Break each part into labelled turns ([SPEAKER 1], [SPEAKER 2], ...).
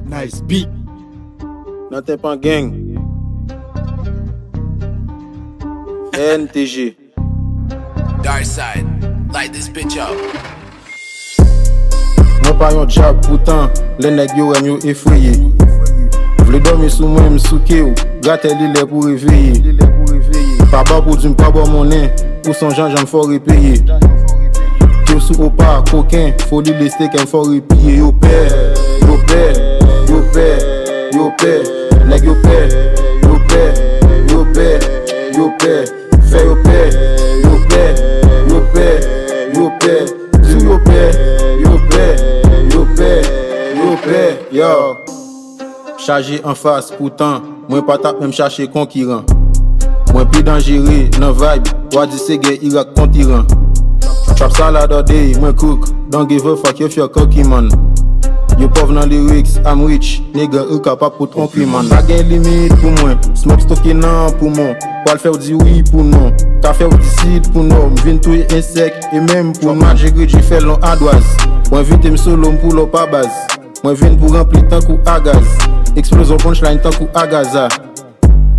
[SPEAKER 1] Nice beat.
[SPEAKER 2] Nan t'es pas gang. NTG.
[SPEAKER 3] Dark side, light this bitch up.
[SPEAKER 2] Mwen pa yon job pourtant, les nèg yo aime yo effrayé. Vle dormir sous moi m'souke ou, gâte li lè pour réveiller. Pas bas pour du pas bon monnaie, pour son Jean faut repayer. Yo sous au pas coquin, faut li lester qu'en faut repayer. Yo père, yo père, yo père, yo père, nèg yo père, yo père, yo père, yo père, fait yo père, yo père, yo père, yo père, sous yo père, yo père, yo père, yo père, yo. Chargé en face pourtant, moi pas tap même chercher conquérant. Moi plus dangereux dans vibe, wadi se guerre Irak contre Iran. Trap salad all day, moi cook, don't give a fuck if you're cocky man. You pauvre dans lyrics, I'm rich, nigga ou capable pour tromper man. Pas gain limite pour moi, smoke stocké nan pour moi. Pas faire dire oui pour non, t'as fait decide pour non. M'vin tout insecte et même pour moi j'ai gridi fait long ardoise. Moi vite me solo pour l'eau pas base. Moi vin pour remplir tant coup à gaz. Explosion punchline tant coup à Gaza.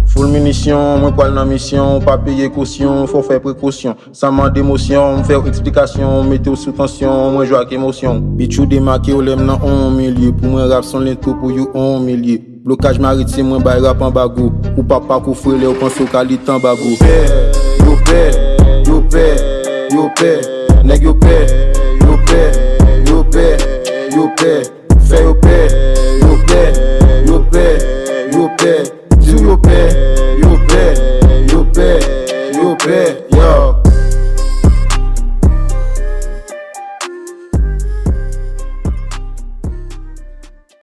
[SPEAKER 2] Full munition, moi pas dans mission, pas payer caution, faut faire précaution. Ça manque d'émotion, faire explication, mettez sous tension, moi joue avec émotion. Bichou démarqué ou l'aime dans 1 millier, pour moi rap son lento pour you 1 millier. Blocage maritime, moi bay rap en bago, ou papa kou frélé, ou pense au qualité en bago. Yo père, yo père, yo père, nèg yo père, yo père, yo père, yo père, fait yo père, yo père, yo père, yo père, dis yo père.